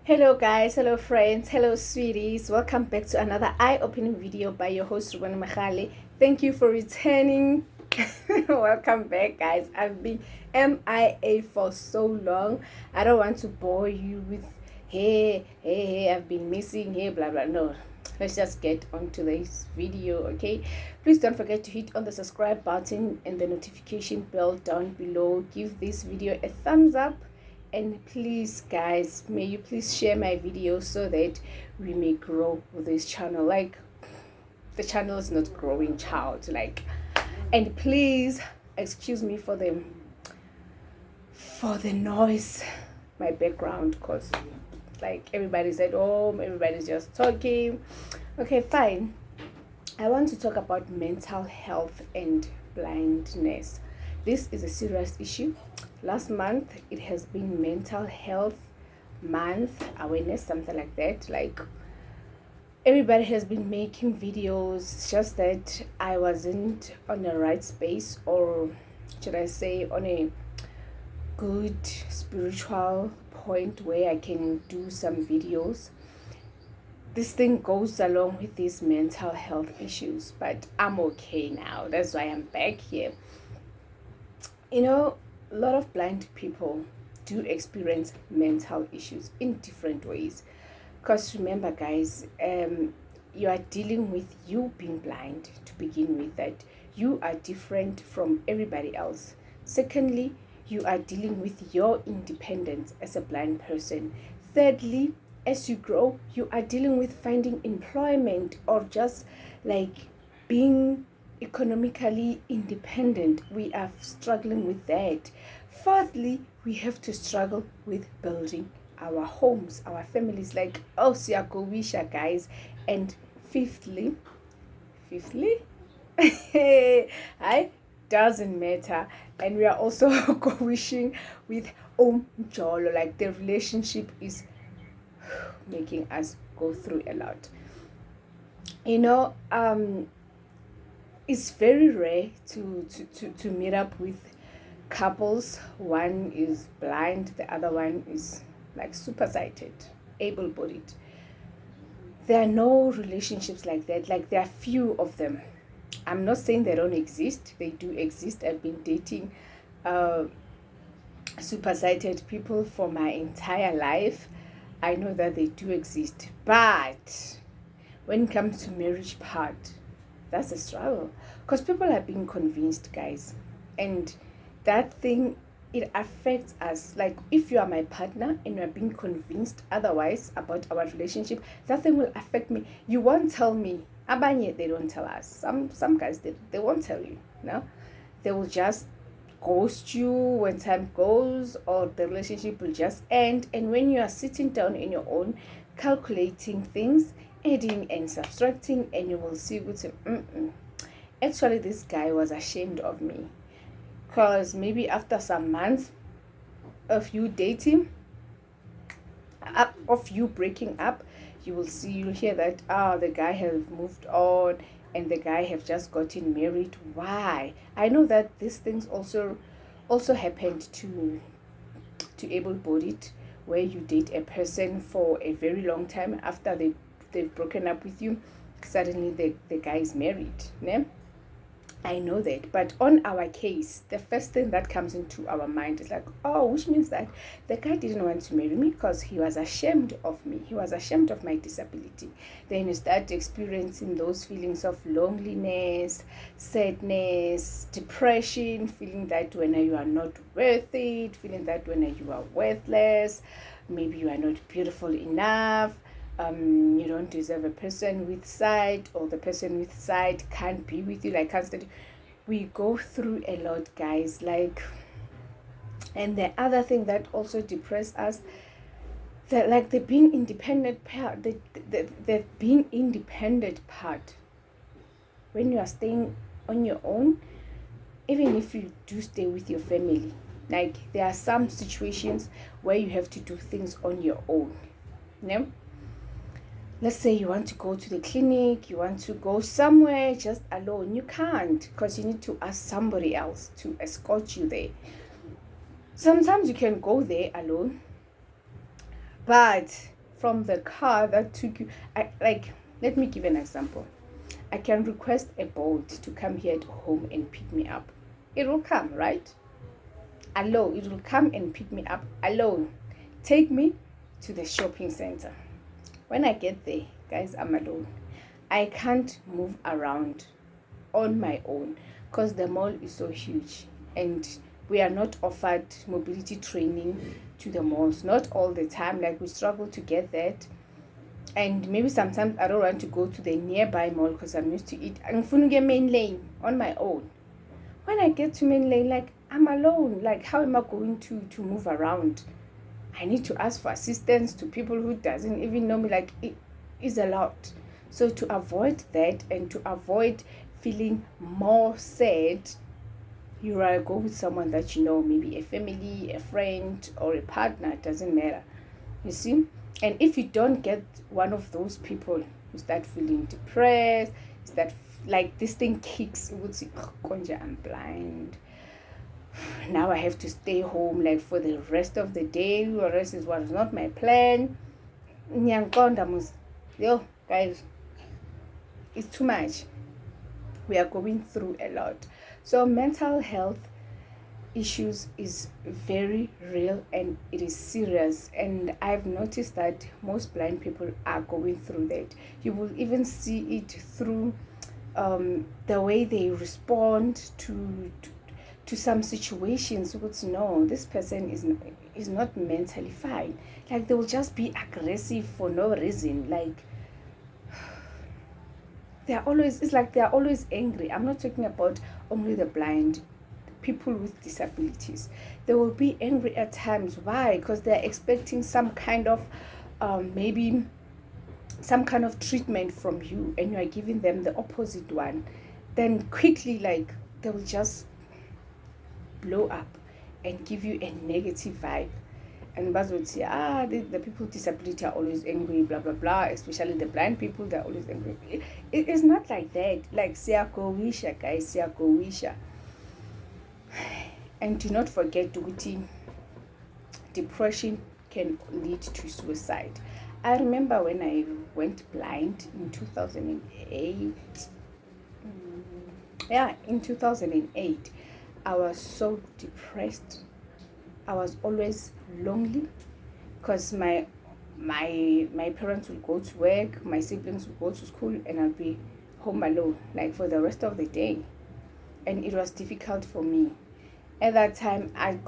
Hello guys, hello friends, hello sweeties. Welcome back to another eye-opening video by your host Ruben Machale. Thank you for returning. Welcome back guys. I've been MIA for so long. I don't want to bore you with hey, I've been missing, hey, blah blah. No, let's just get on to this video. Okay, please don't forget to hit on the subscribe button and the notification bell down below. Give this video a thumbs up, and please guys, may you please share my video so that we may grow with this channel. Like, the channel is not growing, child. Like, and please excuse me for the noise, my background, because like everybody's at home, everybody's just talking. Okay, fine. I want to talk about mental health and blindness. This is a serious issue. Last month it has been mental health month, awareness, something like that. Like, everybody has been making videos. It's just that I wasn't on the right space, or should I say on a good spiritual point where I can do some videos. This thing goes along with these mental health issues, but I'm okay now. That's why I'm back here. A lot of blind people do experience mental issues in different ways. Because remember, guys, you are dealing with you being blind to begin with, that you are different from everybody else. Secondly, you are dealing with your independence as a blind person. Thirdly, as you grow, you are dealing with finding employment, or just like being economically independent. We are struggling with that. Fourthly, we have to struggle with building our homes, our families, like, oh, siyakowisha, guys. And fifthly, I doesn't matter, and we are also wishing with jolo, like the relationship is making us go through a lot. you know um it's very rare to meet up with couples. One is blind, the other one is like super sighted, able-bodied. There are no relationships like that. Like, there are few of them. I'm not saying they don't exist, they do exist. I've been dating uh super sighted people for my entire life. I know that they do exist, but when it comes to marriage part, that's a struggle, because people are being convinced, guys. And that thing, it affects us. Like, if you are my partner and you are being convinced otherwise about our relationship, that thing will affect me. You won't tell me. Abanye, they don't tell us. Some guys, they won't tell you. No, they will just ghost you when time goes, or the relationship will just end. And when you are sitting down in your own, calculating things, adding and subtracting, and you will see what actually this guy was ashamed of me. Because maybe after some months of you dating, of you breaking up, you'll hear that the guy has moved on, and the guy have just gotten married. Why? I know that these things also happened to able-bodied, where you date a person for a very long time. After they've broken up with you, suddenly the guy is married, né? I know that. But on our case, the first thing that comes into our mind is like, oh, which means that the guy didn't want to marry me because he was ashamed of me. He was ashamed of my disability. Then you start experiencing those feelings of loneliness, sadness, depression, feeling that when you are not worth it, feeling that when you are worthless, maybe you are not beautiful enough. You don't deserve a person with sight, or the person with sight can't be with you, like, constantly. We go through a lot, guys. Like, and the other thing that also depresses us, that like the being independent part, the being independent part, when you are staying on your own, even if you do stay with your family, like, there are some situations where you have to do things on your own. Let's say you want to go to the clinic, you want to go somewhere just alone. You can't, because you need to ask somebody else to escort you there. Sometimes you can go there alone, But from the car that took you, let me give an example. I can request a boat to come here at home and pick me up. It will come, right? Alone, it will come and pick me up alone. Take me to the shopping center. When I get there, guys, I'm alone. I can't move around on my own because the mall is so huge, and we are not offered mobility training to the malls, not all the time. Like, we struggle to get that, and maybe sometimes I don't want to go to the nearby mall because I'm used to it. I'm going to get main lane on my own. When I get to main lane, like, I'm alone. Like, how am I going to move around? I need to ask for assistance to people who doesn't even know me. Like, it is a lot. So to avoid that and to avoid feeling more sad, you rather go with someone that you know, maybe a family, a friend, or a partner. It doesn't matter. You see? And if you don't get one of those people, you start feeling depressed, that like this thing kicks, you would say, oh, Konja, I'm blind. Now I have to stay home like for the rest of the day, or else it was not my plan. Yo, guys, it's too much. We are going through a lot. So mental health issues is very real and it is serious, and I've noticed that most blind people are going through that. You will even see it through the way they respond to some situations. Which, no, this person is not mentally fine. Like, they will just be aggressive for no reason. Like, it's like they're always angry. I'm not talking about only the blind, people with disabilities. They will be angry at times. Why? Because they're expecting some kind of maybe some kind of treatment from you, and you are giving them the opposite one. Then quickly, like, they will just blow up and give you a negative vibe. And Baz would say, the people with disability are always angry, blah blah blah, especially the blind people, they're always angry. It's not like that. Like, siyakowisha, guys, siyakowisha. And do not forget, Duguti, depression can lead to suicide. I remember when I went blind in 2008. Yeah, in 2008, I was so depressed. I was always lonely because my parents would go to work, my siblings would go to school, and I'll be home alone, like, for the rest of the day. And it was difficult for me. At that time, I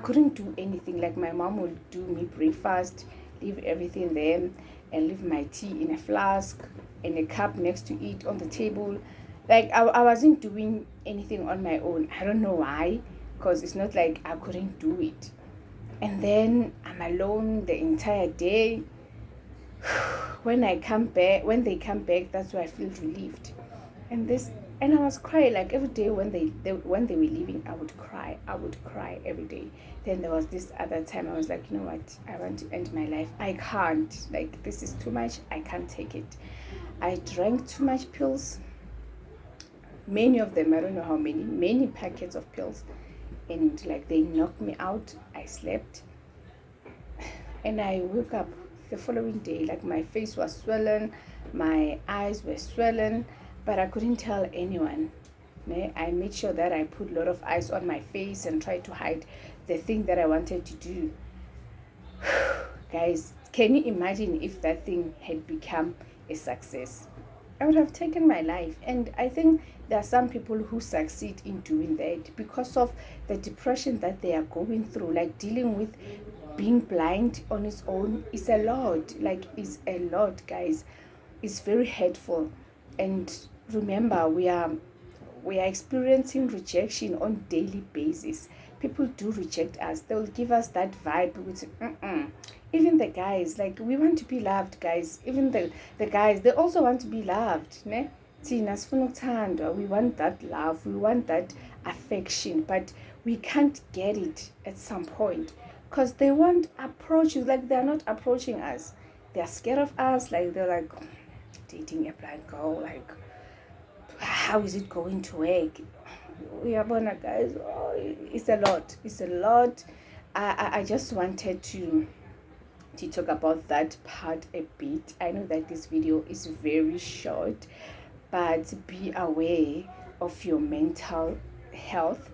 couldn't do anything. Like, my mom would do me breakfast, leave everything there, and leave my tea in a flask and a cup next to it on the table. Like, I wasn't doing anything on my own. I don't know why, because it's not like I couldn't do it. And then I'm alone the entire day. When they come back, that's where I feel relieved. And I was crying like every day when when they were leaving. I would cry every day. Then there was this other time I was like, you know what, I want to end my life. I can't, like, this is too much. I can't take it. I drank too much pills, many of them, I don't know how many packets of pills, and like, they knocked me out. I slept, and I woke up the following day, like, my face was swollen, my eyes were swollen, but I couldn't tell anyone. I made sure that I put a lot of ice on my face and tried to hide the thing that I wanted to do. Guys, can you imagine if that thing had become a success? I would have taken my life. And I think there are some people who succeed in doing that because of the depression that they are going through. Like, dealing with being blind on its own is a lot. Like, it's a lot, guys. It's very hurtful. And remember, we are experiencing rejection on daily basis. People do reject us. They'll give us that vibe with even the guys, like, we want to be loved, guys. Even the guys, they also want to be loved, ne? We want that love, we want that affection, but we can't get it at some point because they won't approach you. Like, they're not approaching us. They're scared of us. Like, they're like, dating a blind girl, like, how is it going to work? We are born, guys. It's a lot. I just wanted to to talk about that part a bit. I know that this video is very short, but be aware of your mental health.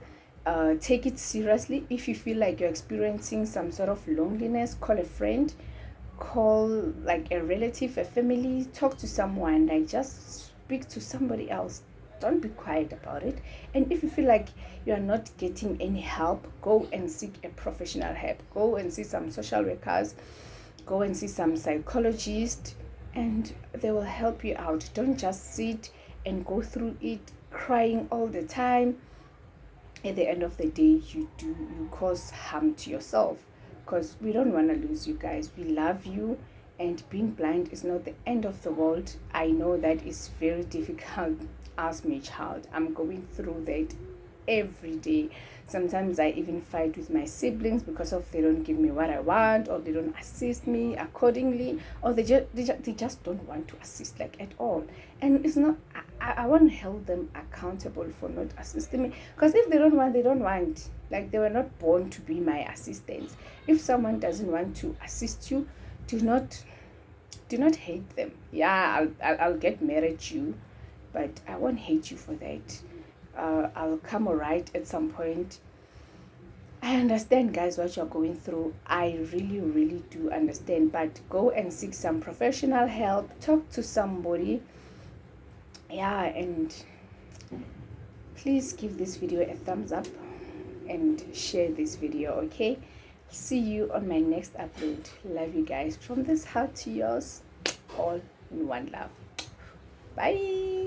Take it seriously. If you feel like you're experiencing some sort of loneliness, call a friend, call like a relative, a family, talk to someone, like just speak to somebody else. Don't be quiet about it. And if you feel like you are not getting any help, go and seek a professional help. Go and see some social workers, go and see some psychologists, and they will help you out. Don't just sit and go through it crying all the time. At the end of the day, you cause harm to yourself, because we don't want to lose you guys. We love you, and being blind is not the end of the world. I know that is very difficult. As my child, I'm going through that every day. Sometimes I even fight with my siblings because of they don't give me what I want, or they don't assist me accordingly, or they just don't want to assist like at all. And it's not, I want to hold them accountable for not assisting me, because if they don't want, they don't want. Like, they were not born to be my assistants. If someone doesn't want to assist you, do not hate them. Yeah, I'll get mad at you, but I won't hate you for that. I'll come alright at some point. I understand, guys, what you're going through. I really, really do understand. But go and seek some professional help. Talk to somebody. Yeah, and please give this video a thumbs up and share this video, okay? See you on my next upload. Love you guys. From this heart to yours, all in one love. Bye.